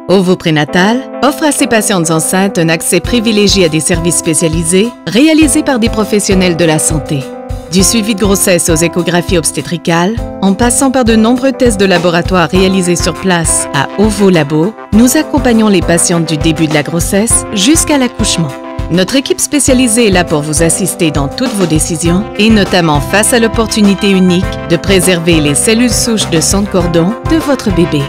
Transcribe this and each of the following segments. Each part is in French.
OVO Prénatal offre à ses patientes enceintes un accès privilégié à des services spécialisés réalisés par des professionnels de la santé. Du suivi de grossesse aux échographies obstétricales, en passant par de nombreux tests de laboratoire réalisés sur place à OVO Labo, nous accompagnons les patientes du début de la grossesse jusqu'à l'accouchement. Notre équipe spécialisée est là pour vous assister dans toutes vos décisions et notamment face à l'opportunité unique de préserver les cellules souches de sang de cordon de votre bébé.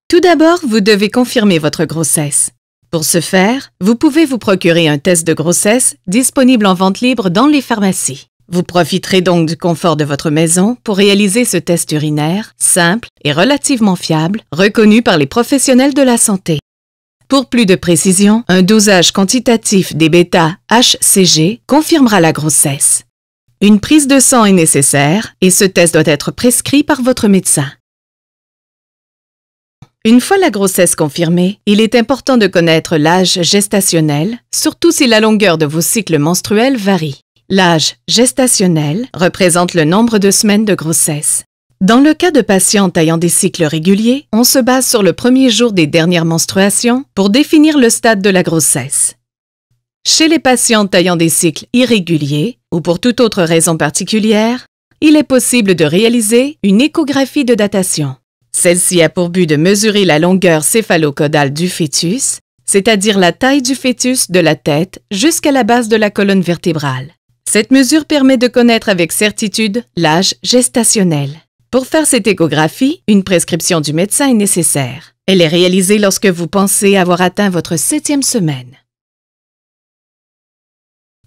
Tout d'abord, vous devez confirmer votre grossesse. Pour ce faire, vous pouvez vous procurer un test de grossesse disponible en vente libre dans les pharmacies. Vous profiterez donc du confort de votre maison pour réaliser ce test urinaire, simple et relativement fiable, reconnu par les professionnels de la santé. Pour plus de précision, un dosage quantitatif des bêta-HCG confirmera la grossesse. Une prise de sang est nécessaire et ce test doit être prescrit par votre médecin. Une fois la grossesse confirmée, il est important de connaître l'âge gestationnel, surtout si la longueur de vos cycles menstruels varie. L'âge gestationnel représente le nombre de semaines de grossesse. Dans le cas de patientes ayant des cycles réguliers, on se base sur le premier jour des dernières menstruations pour définir le stade de la grossesse. Chez les patientes ayant des cycles irréguliers ou pour toute autre raison particulière, il est possible de réaliser une échographie de datation. Celle-ci a pour but de mesurer la longueur céphalocodale du fœtus, c'est-à-dire la taille du fœtus de la tête jusqu'à la base de la colonne vertébrale. Cette mesure permet de connaître avec certitude l'âge gestationnel. Pour faire cette échographie, une prescription du médecin est nécessaire. Elle est réalisée lorsque vous pensez avoir atteint votre 7e semaine.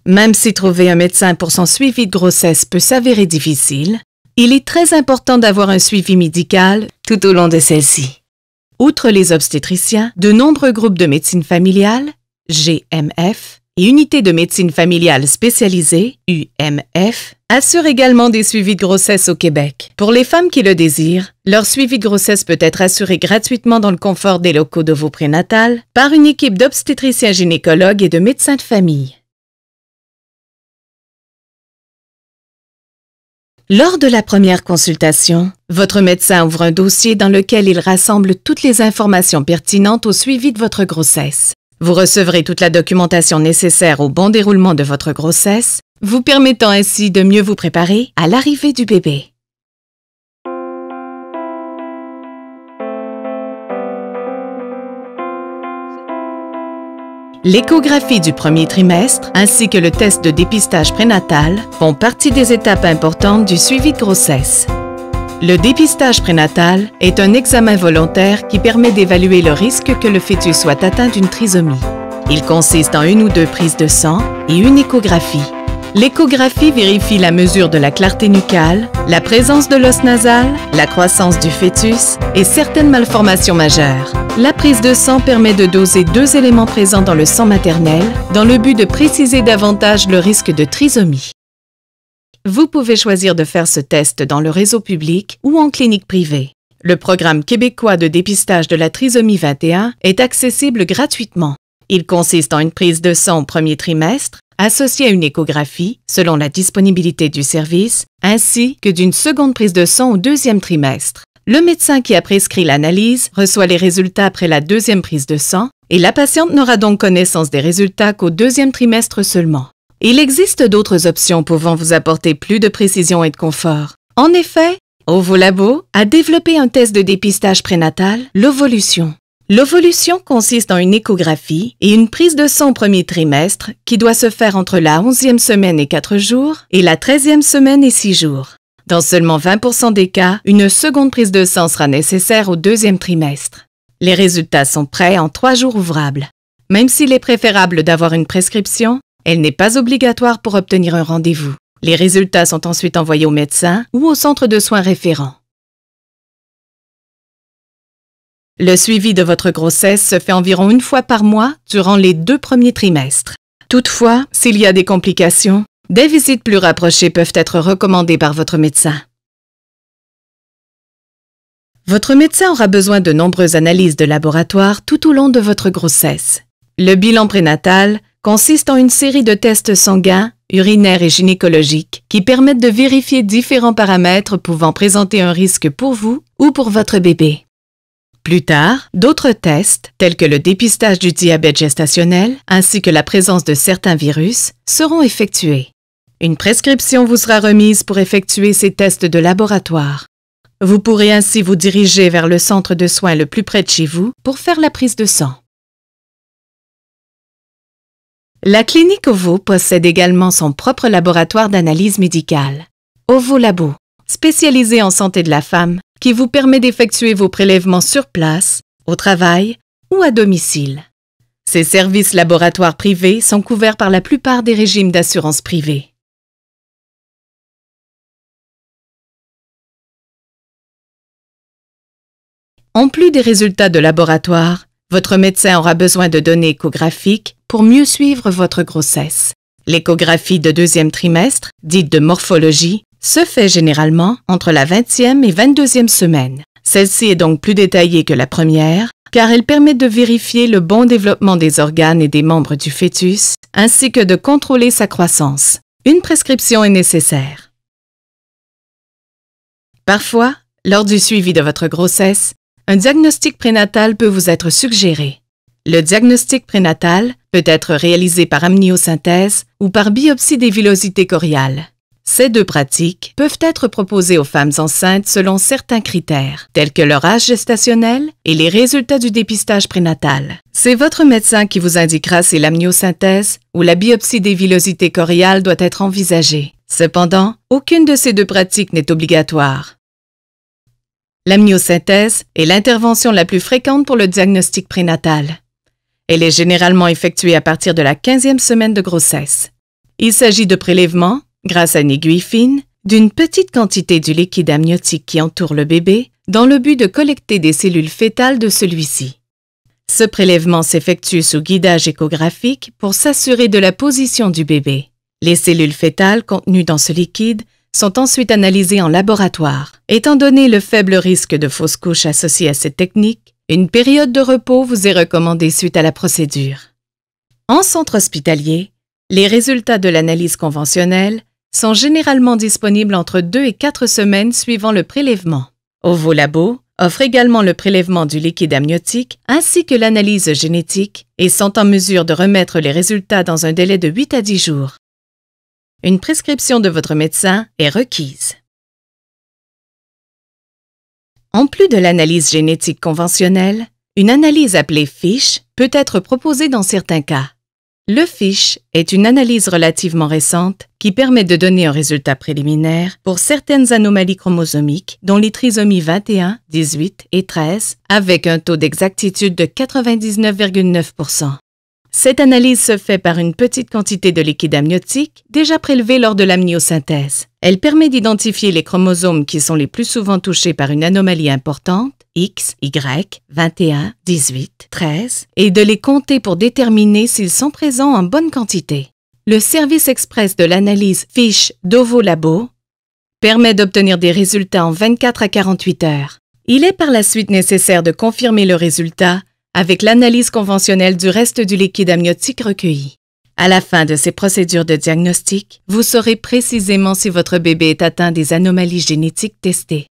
Même si trouver un médecin pour son suivi de grossesse peut s'avérer difficile, il est très important d'avoir un suivi médical tout au long de celle-ci. Outre les obstétriciens, de nombreux groupes de médecine familiale, GMF, et unités de médecine familiale spécialisées, UMF, assurent également des suivis de grossesse au Québec. Pour les femmes qui le désirent, leur suivi de grossesse peut être assuré gratuitement dans le confort des locaux d'OVO Prénatal par une équipe d'obstétriciens gynécologues et de médecins de famille. Lors de la première consultation, votre médecin ouvre un dossier dans lequel il rassemble toutes les informations pertinentes au suivi de votre grossesse. Vous recevrez toute la documentation nécessaire au bon déroulement de votre grossesse, vous permettant ainsi de mieux vous préparer à l'arrivée du bébé. L'échographie du premier trimestre ainsi que le test de dépistage prénatal font partie des étapes importantes du suivi de grossesse. Le dépistage prénatal est un examen volontaire qui permet d'évaluer le risque que le fœtus soit atteint d'une trisomie. Il consiste en une ou deux prises de sang et une échographie. L'échographie vérifie la mesure de la clarté nucale, la présence de l'os nasal, la croissance du fœtus et certaines malformations majeures. La prise de sang permet de doser 2 éléments présents dans le sang maternel dans le but de préciser davantage le risque de trisomie. Vous pouvez choisir de faire ce test dans le réseau public ou en clinique privée. Le programme québécois de dépistage de la trisomie 21 est accessible gratuitement. Il consiste en une prise de sang au premier trimestre, associée à une échographie selon la disponibilité du service, ainsi que d'une seconde prise de sang au 2e trimestre. Le médecin qui a prescrit l'analyse reçoit les résultats après la 2e prise de sang et la patiente n'aura donc connaissance des résultats qu'au 2e trimestre seulement. Il existe d'autres options pouvant vous apporter plus de précision et de confort. En effet, OVO Labo a développé un test de dépistage prénatal, l'ovulution. L'ovulution consiste en une échographie et une prise de sang au premier trimestre qui doit se faire entre la 11e semaine et 4 jours et la 13e semaine et 6 jours. Dans seulement 20% des cas, une seconde prise de sang sera nécessaire au 2e trimestre. Les résultats sont prêts en 3 jours ouvrables. Même s'il est préférable d'avoir une prescription, elle n'est pas obligatoire pour obtenir un rendez-vous. Les résultats sont ensuite envoyés au médecin ou au centre de soins référent. Le suivi de votre grossesse se fait environ 1 fois par mois durant les 2 premiers trimestres. Toutefois, s'il y a des complications, des visites plus rapprochées peuvent être recommandées par votre médecin. Votre médecin aura besoin de nombreuses analyses de laboratoire tout au long de votre grossesse. Le bilan prénatal consiste en une série de tests sanguins, urinaires et gynécologiques qui permettent de vérifier différents paramètres pouvant présenter un risque pour vous ou pour votre bébé. Plus tard, d'autres tests, tels que le dépistage du diabète gestationnel ainsi que la présence de certains virus, seront effectués. Une prescription vous sera remise pour effectuer ces tests de laboratoire. Vous pourrez ainsi vous diriger vers le centre de soins le plus près de chez vous pour faire la prise de sang. La clinique OVO possède également son propre laboratoire d'analyse médicale, OVO Labo, spécialisé en santé de la femme, qui vous permet d'effectuer vos prélèvements sur place, au travail ou à domicile. Ces services laboratoires privés sont couverts par la plupart des régimes d'assurance privée. En plus des résultats de laboratoire, votre médecin aura besoin de données échographiques pour mieux suivre votre grossesse. L'échographie de deuxième trimestre, dite de morphologie, se fait généralement entre la 20e et 22e semaine. Celle-ci est donc plus détaillée que la première, car elle permet de vérifier le bon développement des organes et des membres du fœtus, ainsi que de contrôler sa croissance. Une prescription est nécessaire. Parfois, lors du suivi de votre grossesse, un diagnostic prénatal peut vous être suggéré. Le diagnostic prénatal peut être réalisé par amniosynthèse ou par biopsie des villosités choriales. Ces deux pratiques peuvent être proposées aux femmes enceintes selon certains critères, tels que leur âge gestationnel et les résultats du dépistage prénatal. C'est votre médecin qui vous indiquera si l'amniosynthèse ou la biopsie des villosités choriales doit être envisagée. Cependant, aucune de ces deux pratiques n'est obligatoire. L'amniosynthèse est l'intervention la plus fréquente pour le diagnostic prénatal. Elle est généralement effectuée à partir de la 15e semaine de grossesse. Il s'agit de prélèvements, grâce à une aiguille fine, d'une petite quantité du liquide amniotique qui entoure le bébé, dans le but de collecter des cellules fœtales de celui-ci. Ce prélèvement s'effectue sous guidage échographique pour s'assurer de la position du bébé. Les cellules fœtales contenues dans ce liquide sont ensuite analysées en laboratoire. Étant donné le faible risque de fausse couche associé à cette technique, une période de repos vous est recommandée suite à la procédure. En centre hospitalier, les résultats de l'analyse conventionnelle sont généralement disponibles entre 2 et 4 semaines suivant le prélèvement. OVO Labo offre également le prélèvement du liquide amniotique ainsi que l'analyse génétique et sont en mesure de remettre les résultats dans un délai de 8 à 10 jours. Une prescription de votre médecin est requise. En plus de l'analyse génétique conventionnelle, une analyse appelée FISH peut être proposée dans certains cas. Le FISH est une analyse relativement récente qui permet de donner un résultat préliminaire pour certaines anomalies chromosomiques dont les trisomies 21, 18 et 13 avec un taux d'exactitude de 99,9%. Cette analyse se fait par une petite quantité de liquide amniotique déjà prélevé lors de l'amniosynthèse. Elle permet d'identifier les chromosomes qui sont les plus souvent touchés par une anomalie importante, X, Y, 21, 18, 13, et de les compter pour déterminer s'ils sont présents en bonne quantité. Le service express de l'analyse FISH d'OVO Labo permet d'obtenir des résultats en 24 à 48 heures. Il est par la suite nécessaire de confirmer le résultat avec l'analyse conventionnelle du reste du liquide amniotique recueilli. À la fin de ces procédures de diagnostic, vous saurez précisément si votre bébé est atteint des anomalies génétiques testées.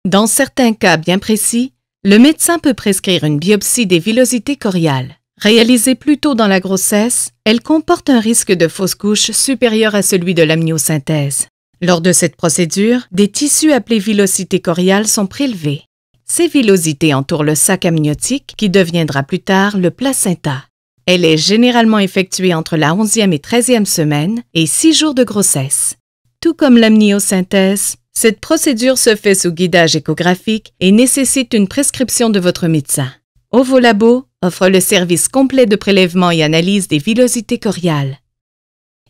Dans certains cas bien précis, le médecin peut prescrire une biopsie des villosités choriales. Réalisée plus tôt dans la grossesse, elle comporte un risque de fausse couche supérieur à celui de l'amniosynthèse. Lors de cette procédure, des tissus appelés villosités choriales sont prélevés. Ces villosités entourent le sac amniotique qui deviendra plus tard le placenta. Elle est généralement effectuée entre la 11e et 13e semaine et 6 jours de grossesse. Tout comme l'amniosynthèse, cette procédure se fait sous guidage échographique et nécessite une prescription de votre médecin. OVO Labo offre le service complet de prélèvement et analyse des villosités choriales.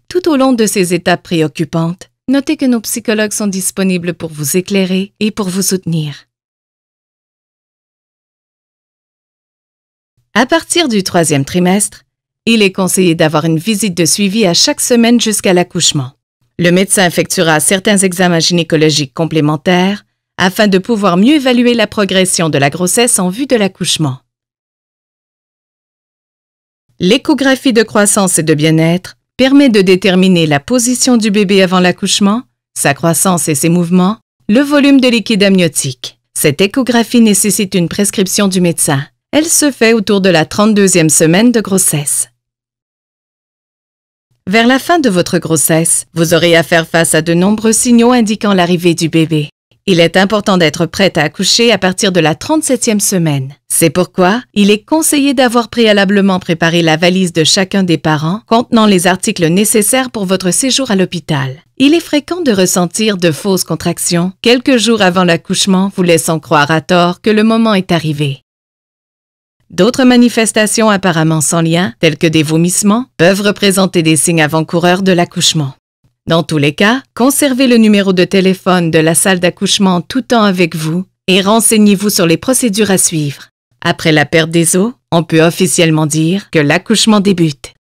Tout au long de ces étapes préoccupantes, notez que nos psychologues sont disponibles pour vous éclairer et pour vous soutenir. À partir du 3e trimestre, il est conseillé d'avoir une visite de suivi à chaque semaine jusqu'à l'accouchement. Le médecin effectuera certains examens gynécologiques complémentaires afin de pouvoir mieux évaluer la progression de la grossesse en vue de l'accouchement. L'échographie de croissance et de bien-être permet de déterminer la position du bébé avant l'accouchement, sa croissance et ses mouvements, le volume de liquide amniotique. Cette échographie nécessite une prescription du médecin. Elle se fait autour de la 32e semaine de grossesse. Vers la fin de votre grossesse, vous aurez à faire face à de nombreux signaux indiquant l'arrivée du bébé. Il est important d'être prête à accoucher à partir de la 37e semaine. C'est pourquoi il est conseillé d'avoir préalablement préparé la valise de chacun des parents contenant les articles nécessaires pour votre séjour à l'hôpital. Il est fréquent de ressentir de fausses contractions quelques jours avant l'accouchement, vous laissant croire à tort que le moment est arrivé. D'autres manifestations apparemment sans lien, telles que des vomissements, peuvent représenter des signes avant-coureurs de l'accouchement. Dans tous les cas, conservez le numéro de téléphone de la salle d'accouchement tout temps avec vous et renseignez-vous sur les procédures à suivre. Après la perte des os, on peut officiellement dire que l'accouchement débute.